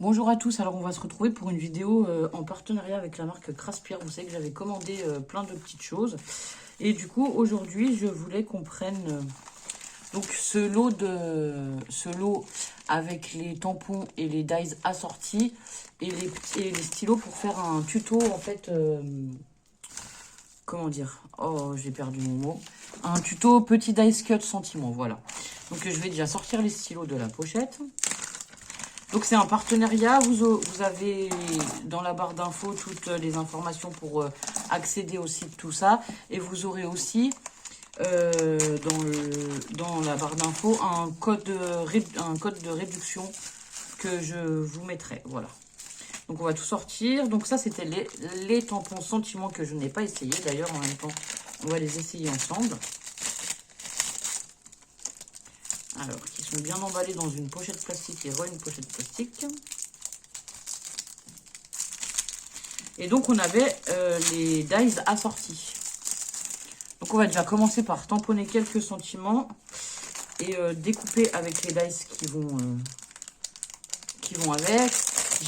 Bonjour à tous, alors on va se retrouver pour une vidéo en partenariat avec la marque Craspire. Vous savez que j'avais commandé plein de petites choses. Et du coup, aujourd'hui, je voulais qu'on prenne donc ce lot avec les tampons et les dies assortis et les stylos pour faire un tuto en fait. Comment dire? Oh, j'ai perdu mon mot. Un tuto petit dice cut sentiment, voilà. Donc je vais déjà sortir les stylos de la pochette. Donc c'est un partenariat, vous avez dans la barre d'infos toutes les informations pour accéder au site, tout ça. Et vous aurez aussi dans la barre d'infos un code de réduction que je vous mettrai. Voilà. Donc on va tout sortir. Donc ça c'était les tampons sentiments que je n'ai pas essayé. D'ailleurs en même temps on va les essayer ensemble. Alors, qui sont bien emballés dans une pochette plastique et une pochette plastique. Et donc, on avait les dies assortis. Donc, on va déjà commencer par tamponner quelques sentiments et découper avec les dies qui vont avec.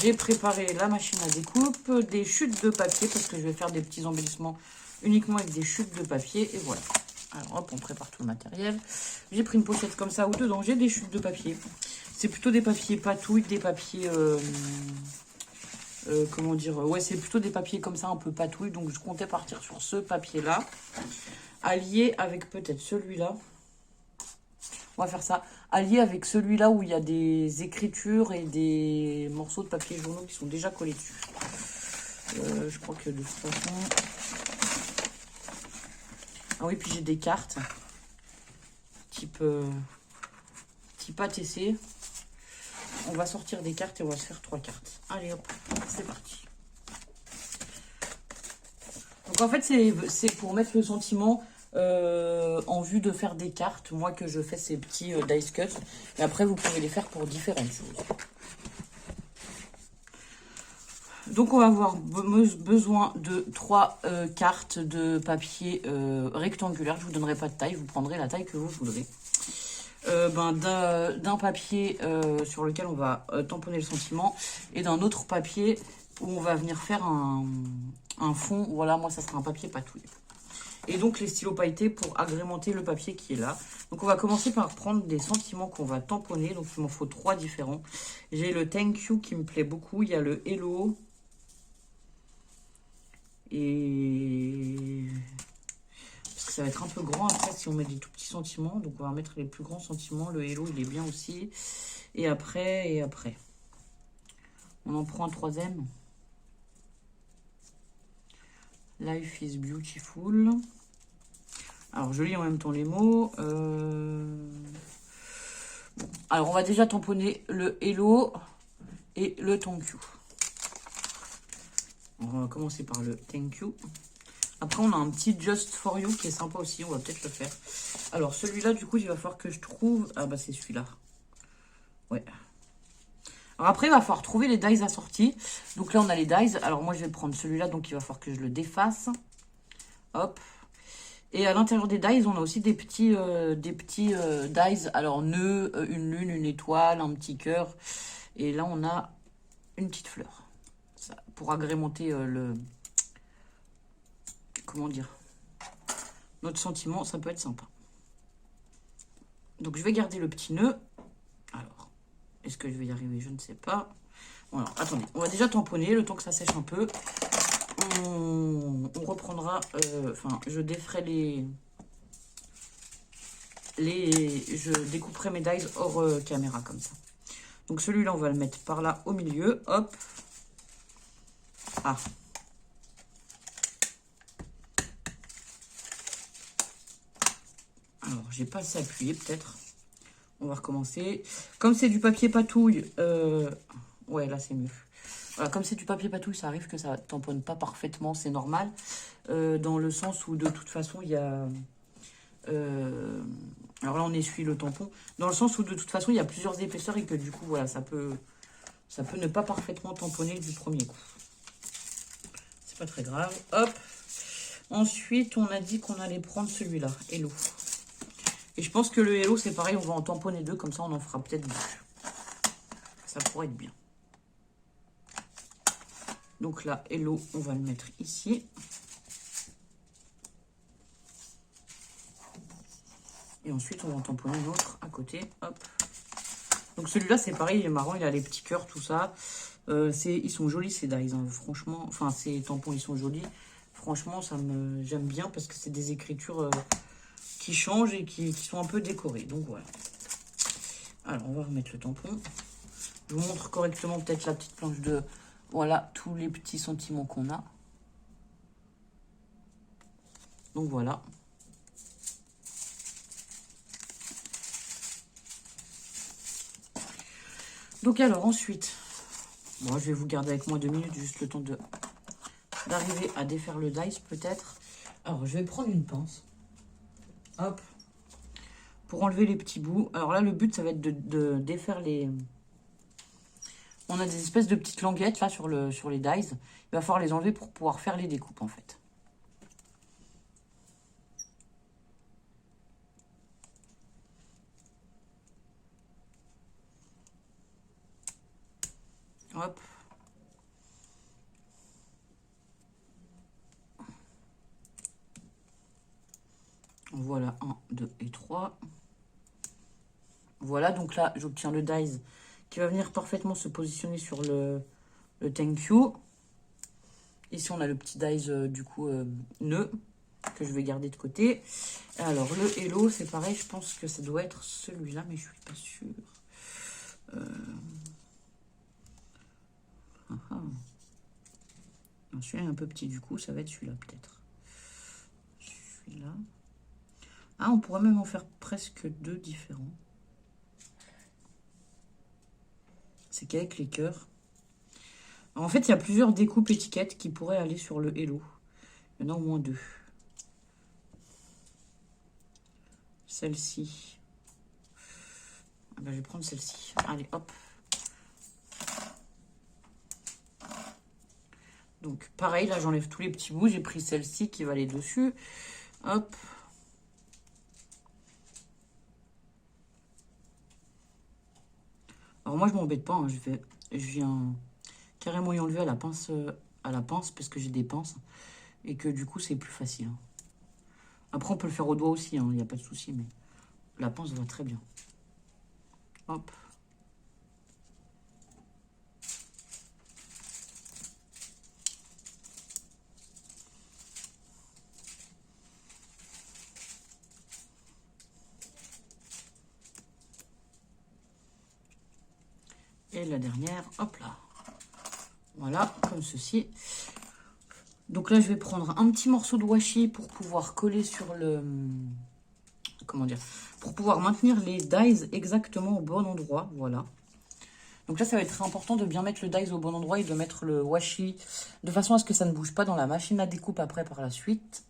J'ai préparé la machine à découpe, des chutes de papier parce que je vais faire des petits embellissements uniquement avec des chutes de papier. Et voilà. Alors hop, on prépare tout le matériel. J'ai pris une pochette comme ça où dedans j'ai des chutes de papier. C'est plutôt des papiers patouilles, des papiers... comment dire? Ouais, c'est plutôt des papiers comme ça un peu patouilles. Donc je comptais partir sur ce papier-là. Allié avec peut-être celui-là. On va faire ça. Allié avec celui-là où il y a des écritures et des morceaux de papier journaux qui sont déjà collés dessus. Je crois que de toute façon... Ah oui, puis j'ai des cartes type ATC. On va sortir des cartes et on va se faire 3 cartes. Allez hop, c'est parti. Donc en fait, c'est pour mettre le sentiment en vue de faire des cartes. Moi que je fais ces petits dice cuts. Et après, vous pouvez les faire pour différentes choses. Donc on va avoir besoin de 3 cartes de papier rectangulaire. Je ne vous donnerai pas de taille, vous prendrez la taille que vous voudrez. D'un papier sur lequel on va tamponner le sentiment et d'un autre papier où on va venir faire un fond. Voilà, moi ça sera un papier patouille. Et donc les stylos pailletés pour agrémenter le papier qui est là. Donc on va commencer par prendre des sentiments qu'on va tamponner. Donc il m'en faut 3 différents. J'ai le Thank You qui me plaît beaucoup. Il y a le Hello. Et parce que ça va être un peu grand après si on met des tout petits sentiments. Donc on va mettre les plus grands sentiments. Le Hello, il est bien aussi. Et après. On en prend un troisième. Life is beautiful. Alors je lis en même temps les mots. Bon. Alors on va déjà tamponner le Hello et le Thank You. On va commencer par le Thank You. Après, on a un petit Just For You qui est sympa aussi. On va peut-être le faire. Alors, celui-là, du coup, il va falloir que je trouve... Ah, bah, c'est celui-là. Ouais. Alors, après, il va falloir trouver les dies assortis. Donc là, on a les dies. Alors, moi, je vais prendre celui-là. Donc, il va falloir que je le déface. Hop. Et à l'intérieur des dies, on a aussi des petits dies. Alors, nœud, une lune, une étoile, un petit cœur. Et là, on a une petite fleur. Ça, pour agrémenter le... Comment dire? Notre sentiment, ça peut être sympa. Donc, je vais garder le petit nœud. Alors, est-ce que je vais y arriver? Je ne sais pas. Bon, alors, attendez. On va déjà tamponner le temps que ça sèche un peu. On reprendra... Enfin, je déferai je découperai mes dies hors caméra, comme ça. Donc, celui-là, on va le mettre par là, au milieu. Hop. Ah. Alors, j'ai pas assez appuyé, peut-être. On va recommencer. Comme c'est du papier patouille, ouais, là, c'est mieux. Voilà, comme c'est du papier patouille, ça arrive que ça tamponne pas parfaitement, c'est normal. Dans le sens où, de toute façon, il y a... alors là, on essuie le tampon. Dans le sens où, de toute façon, il y a plusieurs épaisseurs et que, du coup, voilà, ça peut ne pas parfaitement tamponner du premier coup. C'est pas très grave. Hop. Ensuite, on a dit qu'on allait prendre celui-là, Hello. Et je pense que le Hello, c'est pareil, on va en tamponner 2, comme ça on en fera peut-être 2. Ça pourrait être bien. Donc là, Hello, on va le mettre ici. Et ensuite, on va en tamponner une autre à côté. Hop. Donc celui-là, c'est pareil, il est marrant, il a les petits cœurs, tout ça. Ils sont jolis, ces dies, hein, franchement. Enfin, ces tampons, ils sont jolis. Franchement, j'aime bien parce que c'est des écritures qui changent et qui sont un peu décorées. Donc voilà. Alors, on va remettre le tampon. Je vous montre correctement peut-être la petite planche de... Voilà, tous les petits sentiments qu'on a. Donc voilà. Donc alors ensuite, moi je vais vous garder avec moi 2 minutes, juste le temps d'arriver à défaire le dice peut-être. Alors je vais prendre une pince, hop, pour enlever les petits bouts. Alors là le but ça va être de défaire les... On a des espèces de petites languettes là sur les dies. Il va falloir les enlever pour pouvoir faire les découpes en fait. Hop. Voilà, 1, 2 et 3. Voilà, donc là, j'obtiens le dies qui va venir parfaitement se positionner sur le thank you. Ici, on a le petit dies, du coup, nœud, que je vais garder de côté. Alors, le hello, c'est pareil, je pense que ça doit être celui-là, mais je suis pas sûre. Celui-là est un peu petit, du coup, ça va être celui-là, peut-être. Celui-là. Ah, on pourrait même en faire presque 2 différents. C'est qu'avec les cœurs. En fait, il y a plusieurs découpes étiquettes qui pourraient aller sur le hello. Il y en a au moins 2. Celle-ci. Ah ben, je vais prendre celle-ci. Allez, hop. Donc, pareil, là, j'enlève tous les petits bouts. J'ai pris celle-ci qui va aller dessus. Hop. Alors, moi, je m'embête pas. Hein. Je viens carrément y enlever à la pince parce que j'ai des pinces. Et que, du coup, c'est plus facile. Hein. Après, on peut le faire au doigt aussi. Il n'y a pas de souci, mais la pince va très bien. Hop. Et la dernière, hop là. Voilà, comme ceci. Donc là, je vais prendre un petit morceau de washi pour pouvoir coller sur le... Comment dire? Pour pouvoir maintenir les dies exactement au bon endroit. Voilà. Donc là, ça va être très important de bien mettre le dies au bon endroit et de mettre le washi de façon à ce que ça ne bouge pas dans la machine à découpe après par la suite.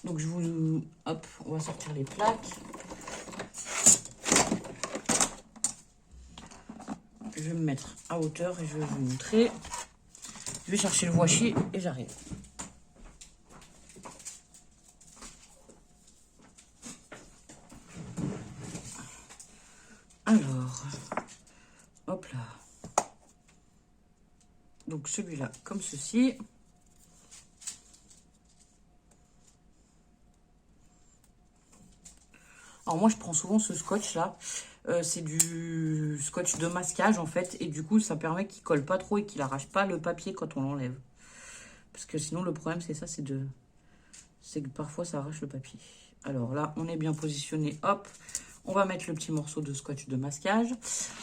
Donc je vous... Hop, on va sortir les plaques. Je vais me mettre à hauteur et je vais vous montrer. Je vais chercher le washi et j'arrive. Alors, hop là. Donc celui-là, comme ceci. Alors moi, je prends souvent ce scotch-là. C'est du scotch de masquage, en fait. Et du coup, ça permet qu'il colle pas trop et qu'il arrache pas le papier quand on l'enlève. Parce que sinon, le problème, c'est ça, c'est que parfois, ça arrache le papier. Alors là, on est bien positionné. Hop, on va mettre le petit morceau de scotch de masquage.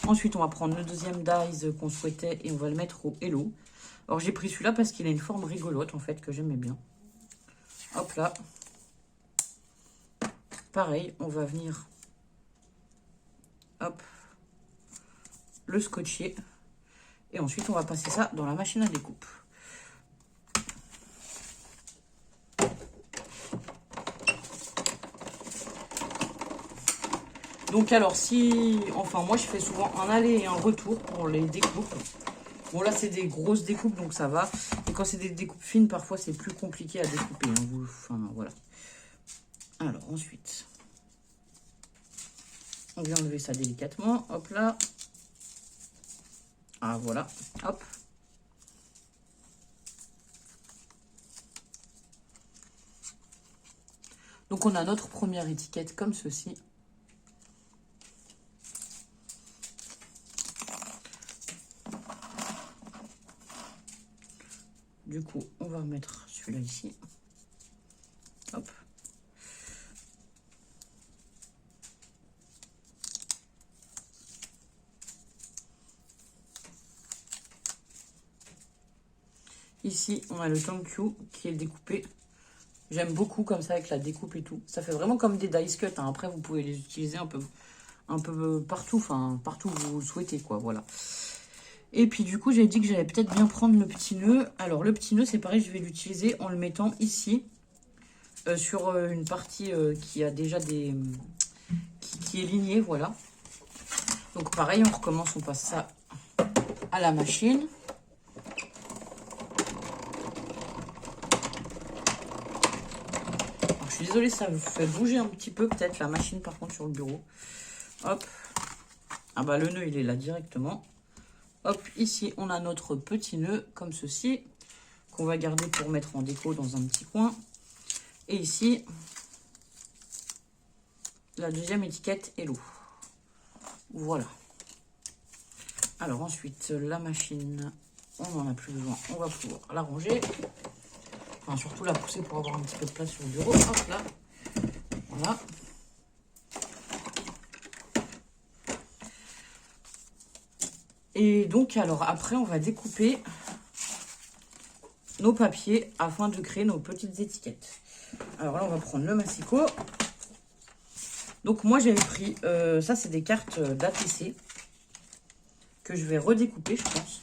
Ensuite, on va prendre le deuxième dies qu'on souhaitait et on va le mettre au hello. Alors, j'ai pris celui-là parce qu'il a une forme rigolote, en fait, que j'aimais bien. Hop là. Pareil, on va venir, hop, le scotcher. Et ensuite, on va passer ça dans la machine à découpe. Donc alors, enfin moi, je fais souvent un aller et un retour pour les découpes. Bon, là, c'est des grosses découpes, donc ça va. Et quand c'est des découpes fines, parfois, c'est plus compliqué à découper. Hein. Enfin, voilà. Alors, ensuite, on vient enlever ça délicatement. Hop là. Ah, voilà. Hop. Donc on a notre première étiquette comme ceci. Du coup, on va remettre celui-là ici. Hop. Ici, on a le thank you qui est découpé. J'aime beaucoup comme ça avec la découpe et tout. Ça fait vraiment comme des dice cut. Hein. Après, vous pouvez les utiliser un peu partout. Enfin, partout où vous le souhaitez, quoi. Voilà. Et puis, du coup, j'ai dit que j'allais peut-être bien prendre le petit nœud. Alors, le petit nœud, c'est pareil. Je vais l'utiliser en le mettant ici. Sur une partie qui a déjà des... qui est lignée, voilà. Donc, pareil, on recommence. On passe ça à la machine. Je suis désolée, ça vous fait bouger un petit peu peut-être la machine par contre sur le bureau. Hop. Ah bah le nœud il est là directement. Hop, ici on a notre petit nœud comme ceci. Qu'on va garder pour mettre en déco dans un petit coin. Et ici, la deuxième étiquette Hello. Voilà. Alors ensuite, la machine, on n'en a plus besoin. On va pouvoir la ranger. Enfin, surtout la pousser pour avoir un petit peu de place sur le bureau. Hop là. Voilà. Et donc, alors, après, on va découper nos papiers afin de créer nos petites étiquettes. Alors là, on va prendre le massicot. Donc, moi, j'avais pris... ça, c'est des cartes d'ATC que je vais redécouper, je pense.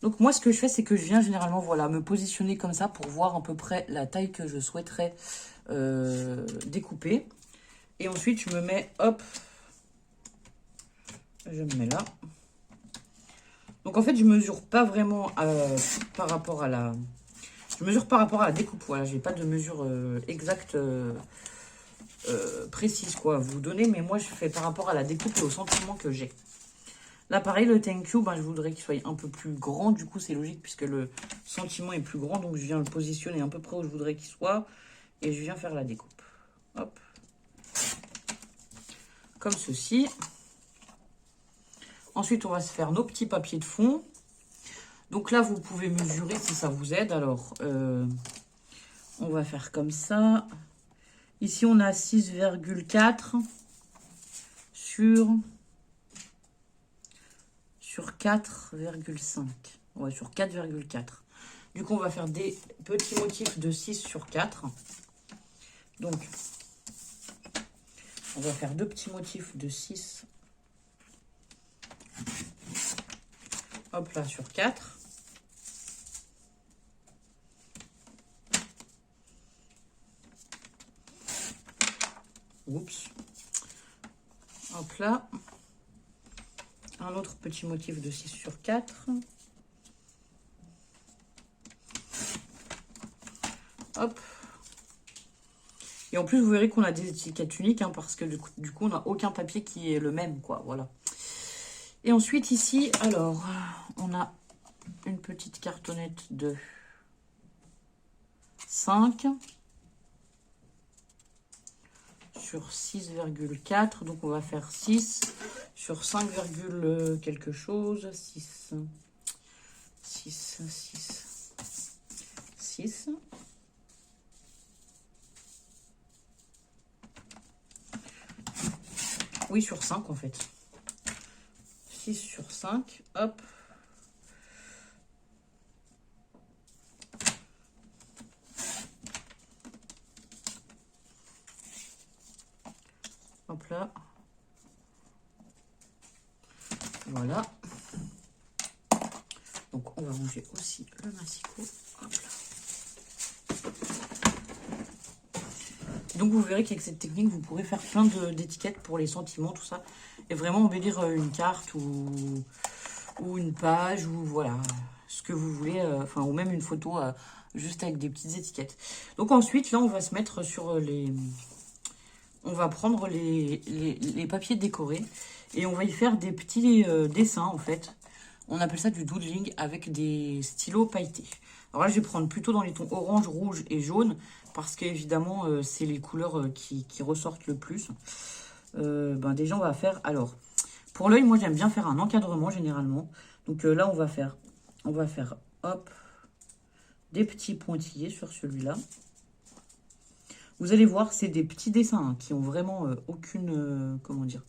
Donc moi, ce que je fais, c'est que je viens généralement, voilà, me positionner comme ça pour voir à peu près la taille que je souhaiterais découper. Et ensuite, je me mets, hop, je me mets là. Donc en fait, je mesure pas vraiment par rapport à la... Je mesure par rapport à la découpe, voilà, j'ai pas de mesure exacte, précise, quoi, à vous donner. Mais moi, je fais par rapport à la découpe et au sentiment que j'ai. Là, pareil, le thank you, ben, je voudrais qu'il soit un peu plus grand. Du coup, c'est logique puisque le sentiment est plus grand. Donc, je viens le positionner un peu près où je voudrais qu'il soit. Et je viens faire la découpe. Hop. Comme ceci. Ensuite, on va se faire nos petits papiers de fond. Donc là, vous pouvez mesurer si ça vous aide. Alors, on va faire comme ça. Ici, on a 6,4 sur 4,5. Ouais, sur 4,4. Du coup, on va faire des petits motifs de 6 sur 4. Donc, on va faire deux petits motifs de 6. Hop là, sur 4. Oups. Hop là. Un autre petit motif de 6 sur 4. Hop. Et en plus, vous verrez qu'on a des étiquettes uniques, hein, parce que du coup, on n'a aucun papier qui est le même, quoi. Voilà. Et ensuite, ici, alors, on a une petite cartonnette de 5 sur 6,4. Donc, on va faire 6 sur 5, quelque chose. 6. Oui, sur 5 en fait. 6 sur 5. Hop. Hop là. Voilà. Donc, on va ranger aussi le massicot. Hop là. Donc, vous verrez qu'avec cette technique, vous pourrez faire plein d'étiquettes pour les sentiments, tout ça. Et vraiment embellir une carte ou une page ou voilà, ce que vous voulez. Enfin, ou même une photo juste avec des petites étiquettes. Donc, ensuite, là, on va se mettre sur les... On va prendre les papiers décorés et on va y faire des petits dessins, en fait. On appelle ça du doodling avec des stylos pailletés. Alors là, je vais prendre plutôt dans les tons orange, rouge et jaune, parce qu'évidemment, c'est les couleurs qui ressortent le plus. Déjà, on va faire... Alors, pour l'œil, moi, j'aime bien faire un encadrement, généralement. Donc là, on va faire, hop, des petits pointillés sur celui-là. Vous allez voir, c'est des petits dessins hein, qui ont vraiment aucune... comment dire,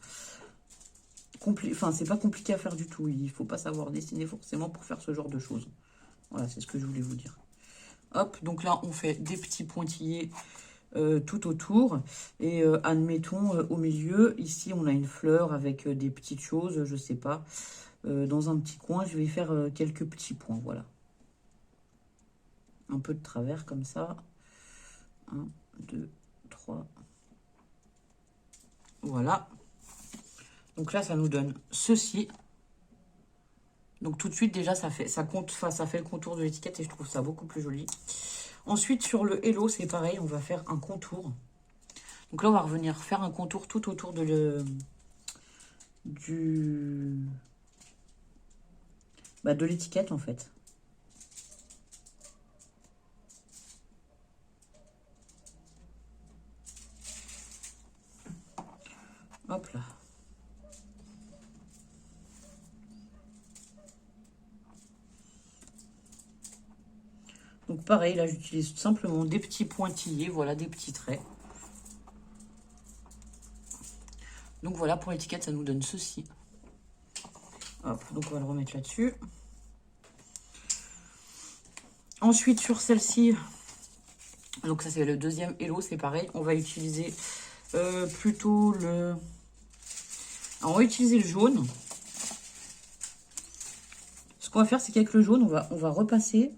enfin, c'est pas compliqué à faire du tout. Il faut pas savoir dessiner forcément pour faire ce genre de choses. Voilà, c'est ce que je voulais vous dire. Hop, donc là, on fait des petits pointillés tout autour. Et admettons, au milieu, ici, on a une fleur avec des petites choses, je sais pas. Dans un petit coin, je vais faire quelques petits points, voilà. Un peu de travers, comme ça. 1, 2, 3. Voilà. Donc là, ça nous donne ceci. Donc tout de suite, déjà, ça fait le contour de l'étiquette et je trouve ça beaucoup plus joli. Ensuite, sur le Hello, c'est pareil, on va faire un contour. Donc là, on va revenir faire un contour tout autour de l'étiquette, en fait. Hop là. Donc pareil, là j'utilise simplement des petits pointillés, voilà, des petits traits. Donc voilà, pour l'étiquette, ça nous donne ceci. Hop, donc on va le remettre là-dessus. Ensuite, sur celle-ci, donc ça c'est le deuxième Hello, c'est pareil. On va utiliser plutôt le... Alors, on va utiliser le jaune. Ce qu'on va faire, c'est qu'avec le jaune, on va repasser...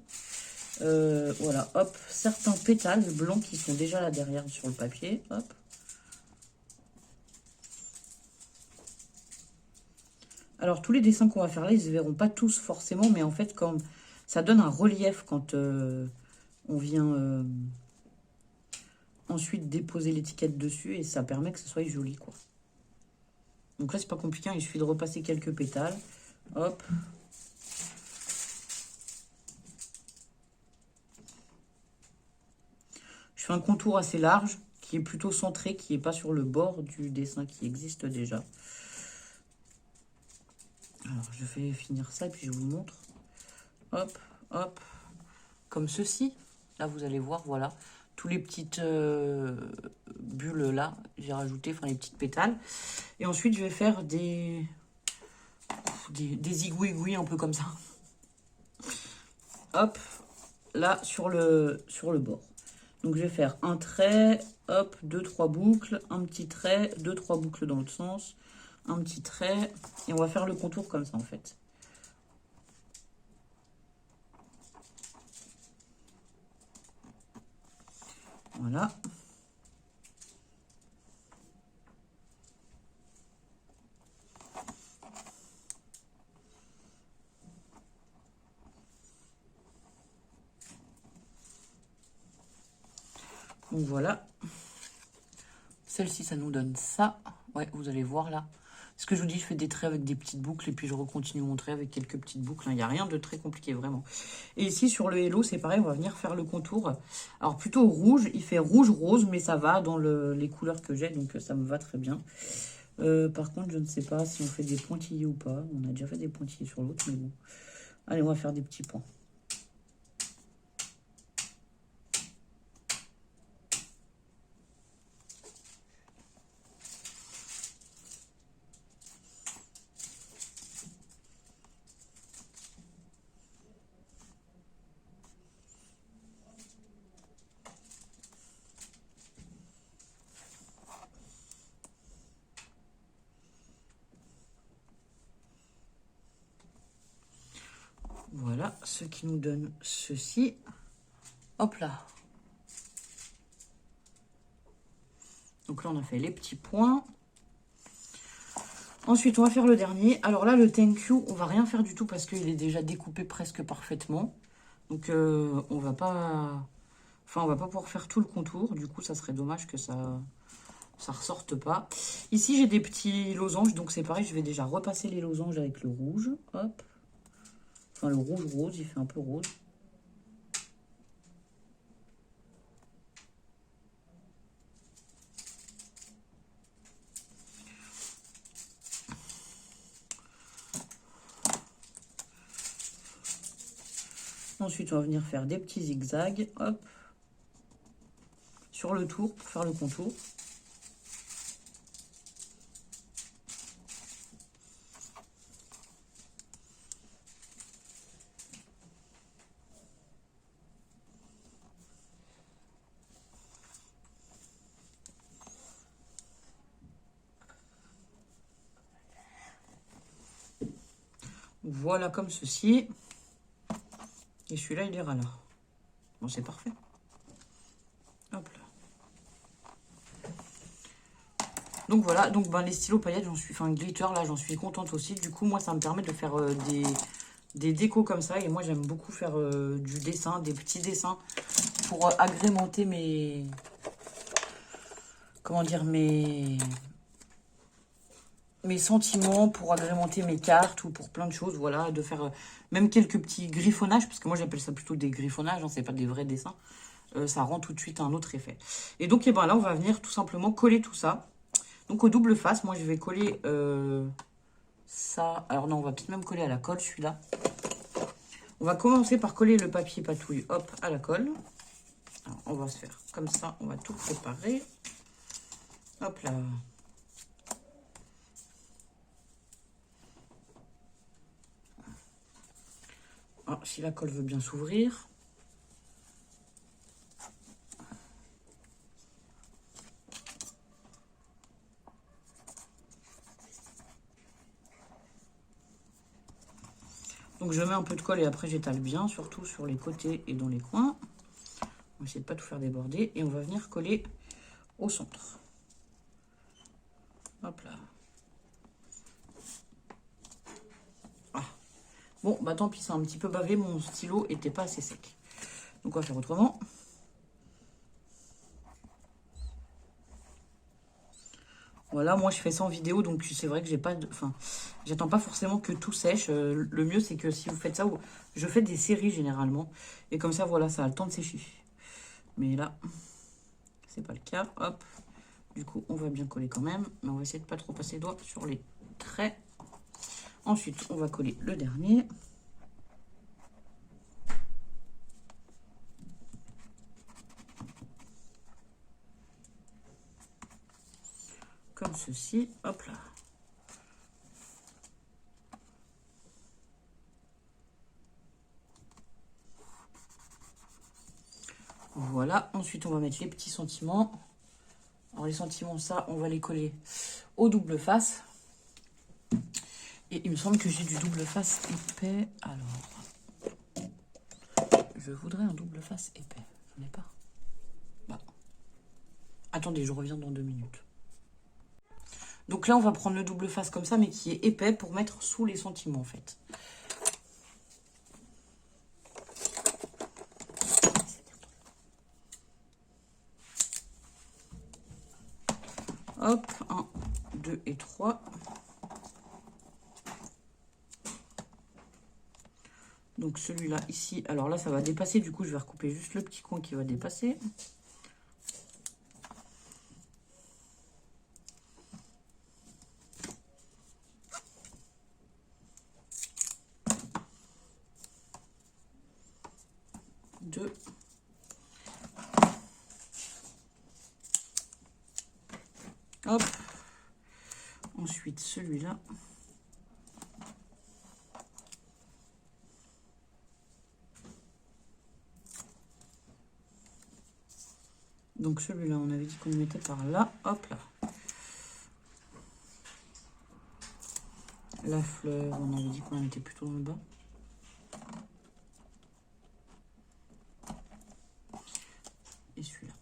voilà, hop, certains pétales blancs qui sont déjà là derrière sur le papier, hop. Alors, tous les dessins qu'on va faire là, ils ne se verront pas tous forcément, mais en fait, comme ça donne un relief quand on vient ensuite déposer l'étiquette dessus, et ça permet que ce soit joli, quoi. Donc là, c'est pas compliqué, il suffit de repasser quelques pétales, hop. Je fais un contour assez large, qui est plutôt centré, qui n'est pas sur le bord du dessin qui existe déjà. Alors, je vais finir ça et puis je vous montre. Hop, hop, comme ceci. Là, vous allez voir, voilà, tous les petites bulles là, j'ai rajouté, enfin les petites pétales. Et ensuite, je vais faire des igouis un peu comme ça. Hop, là, sur le bord. Donc, je vais faire un trait, hop, 2-3 boucles, un petit trait, 2-3 boucles dans l'autre sens, un petit trait, et on va faire le contour comme ça, en fait. Voilà. Donc voilà. Celle-ci, ça nous donne ça. Ouais, vous allez voir là. Ce que je vous dis, je fais des traits avec des petites boucles et puis je recontinue mon trait avec quelques petites boucles. Il n'y a rien de très compliqué, vraiment. Et ici, sur le Hello, c'est pareil, on va venir faire le contour. Alors, plutôt rouge. Il fait rouge-rose, mais ça va dans les couleurs que j'ai, donc ça me va très bien. Par contre, je ne sais pas si on fait des pointillés ou pas. On a déjà fait des pointillés sur l'autre, mais bon. Allez, on va faire des petits points. Voilà, ce qui nous donne ceci. Hop là. Donc là, on a fait les petits points. Ensuite, on va faire le dernier. Alors là, le thank you, on va rien faire du tout parce qu'il est déjà découpé presque parfaitement. Donc, on va pas pouvoir faire tout le contour. Du coup, ça serait dommage que ça ressorte pas. Ici, j'ai des petits losanges. Donc, c'est pareil, je vais déjà repasser les losanges avec le rouge. Hop. Enfin, le rouge rose, il fait un peu rose. Ensuite, on va venir faire des petits zigzags, hop, sur le tour pour faire le contour. Voilà, comme ceci. Et celui-là, il ira là. Bon, c'est parfait. Hop là. Donc voilà, donc ben, les stylos paillettes, j'en suis, enfin glitter, là, j'en suis contente aussi. Du coup, moi, ça me permet de faire des décos comme ça. Et moi, j'aime beaucoup faire du dessin, des petits dessins pour agrémenter mes... Comment dire, mes sentiments, pour agrémenter mes cartes ou pour plein de choses, voilà, de faire même quelques petits griffonnages, parce que moi j'appelle ça plutôt des griffonnages, hein, c'est pas des vrais dessins, ça rend tout de suite un autre effet. Et donc, et ben là, on va venir tout simplement coller tout ça. Donc au double face, moi je vais coller ça, alors non, on va peut-être même coller à la colle celui-là. On va commencer par coller le papier patouille, hop, à la colle. Alors, on va se faire comme ça, on va tout préparer. Hop là. Ah, si la colle veut bien s'ouvrir. Donc je mets un peu de colle et après j'étale bien, surtout sur les côtés et dans les coins. On va essayer de pas tout faire déborder et on va venir coller au centre. Hop là. Ah. Bon, bah tant pis, c'est un petit peu bavé, mon stylo était pas assez sec. Donc on va faire autrement. Voilà, moi je fais ça en vidéo, donc c'est vrai que j'ai pas de... Enfin, j'attends pas forcément que tout sèche. Le mieux, c'est que si vous faites ça, je fais des séries généralement. Et comme ça, voilà, ça a le temps de sécher. Mais là, c'est pas le cas. Hop. Du coup, on va bien coller quand même. Mais on va essayer de pas trop passer les doigts sur les traits. Ensuite, on va coller le dernier. Comme ceci. Hop là. Voilà. Ensuite, on va mettre les petits sentiments. Alors, les sentiments, ça, on va les coller au double face. Et il me semble que j'ai du double face épais. Alors, je voudrais un double face épais. J'en ai pas. Bah. Attendez, je reviens dans 2 minutes. Donc là, on va prendre le double face comme ça, mais qui est épais pour mettre sous les sentiments, en fait. Hop, 1, 2 et 3. Donc celui-là, ici, alors là, ça va dépasser. Du coup, je vais recouper juste le petit coin qui va dépasser. Deux. Hop. Ensuite, celui-là. Donc celui-là, on avait dit qu'on le mettait par là. Hop là. La fleur, on avait dit qu'on la mettait plutôt dans le bas. Et celui-là.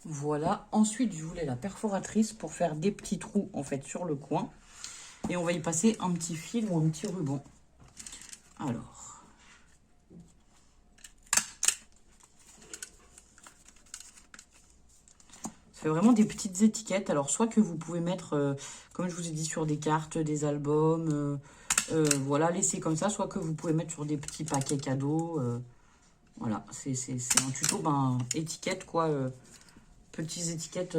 Voilà. Ensuite, je voulais la perforatrice pour faire des petits trous, en fait, sur le coin. Et on va y passer un petit fil ou un petit ruban. Alors. Ça fait vraiment des petites étiquettes. Alors, soit que vous pouvez mettre, comme je vous ai dit, sur des cartes, des albums, voilà, laisser comme ça. Soit que vous pouvez mettre sur des petits paquets cadeaux. Voilà, c'est un tuto, ben, étiquette, quoi. Petites étiquettes,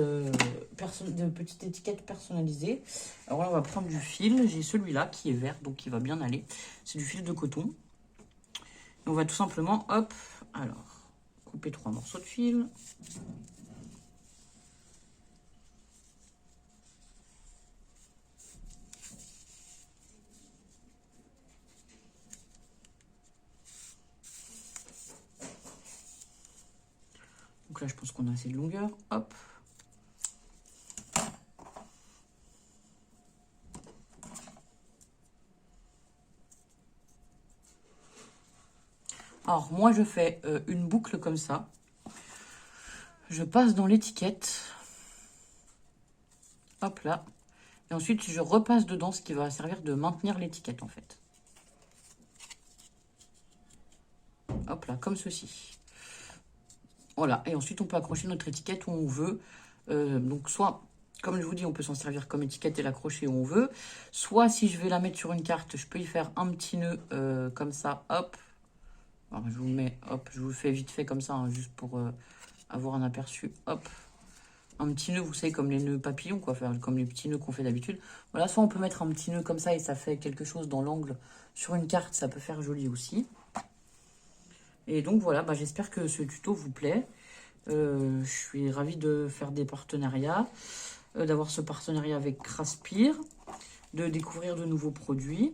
petites étiquettes personnalisées. Alors là, on va prendre du fil. J'ai celui-là qui est vert, donc il va bien aller. C'est du fil de coton. Et on va tout simplement, hop, alors, couper 3 morceaux de fil. Donc là, je pense qu'on a assez de longueur. Hop. Alors, moi, je fais une boucle comme ça. Je passe dans l'étiquette. Hop là. Et ensuite, je repasse dedans, ce qui va servir de maintenir l'étiquette, en fait. Hop là, comme ceci. Voilà. Et ensuite, on peut accrocher notre étiquette où on veut. Donc, soit, comme je vous dis, on peut s'en servir comme étiquette et l'accrocher où on veut. Soit, si je vais la mettre sur une carte, je peux y faire un petit nœud comme ça. Hop. Alors, je vous mets, hop, je vous le fais vite fait comme ça, hein, juste pour avoir un aperçu. Hop. Un petit nœud, vous savez, comme les nœuds papillons, quoi, faire comme les petits nœuds qu'on fait d'habitude. Voilà, soit on peut mettre un petit nœud comme ça et ça fait quelque chose dans l'angle sur une carte, ça peut faire joli aussi. Et donc voilà, bah, j'espère que ce tuto vous plaît. Je suis ravie de faire des partenariats, d'avoir ce partenariat avec Craspir, de découvrir de nouveaux produits.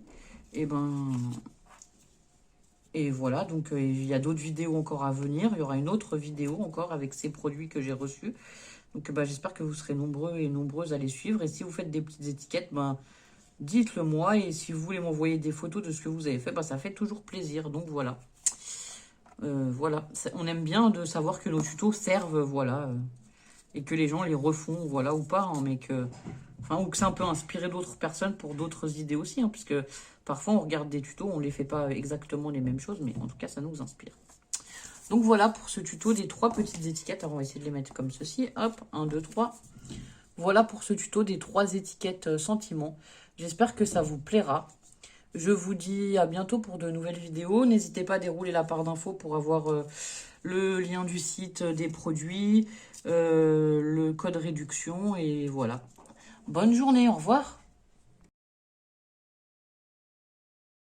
Et voilà, donc il y a d'autres vidéos encore à venir. Il y aura une autre vidéo encore avec ces produits que j'ai reçus. Donc bah, j'espère que vous serez nombreux et nombreuses à les suivre. Et si vous faites des petites étiquettes, bah, dites-le moi. Et si vous voulez m'envoyer des photos de ce que vous avez fait, bah, ça fait toujours plaisir. Donc voilà. Voilà, on aime bien de savoir que nos tutos servent, voilà. Et que les gens les refont, voilà, ou pas. Hein, mais que, enfin, ou que c'est un peu inspiré d'autres personnes pour d'autres idées aussi. Hein, puisque parfois on regarde des tutos, on ne les fait pas exactement les mêmes choses. Mais en tout cas, ça nous inspire. Donc voilà pour ce tuto des 3 petites étiquettes. Alors on va essayer de les mettre comme ceci. Hop, 1, 2, 3. Voilà pour ce tuto des 3 étiquettes sentiments. J'espère que ça vous plaira. Je vous dis à bientôt pour de nouvelles vidéos. N'hésitez pas à dérouler la barre d'infos pour avoir le lien du site des produits, le code réduction et voilà. Bonne journée, au revoir.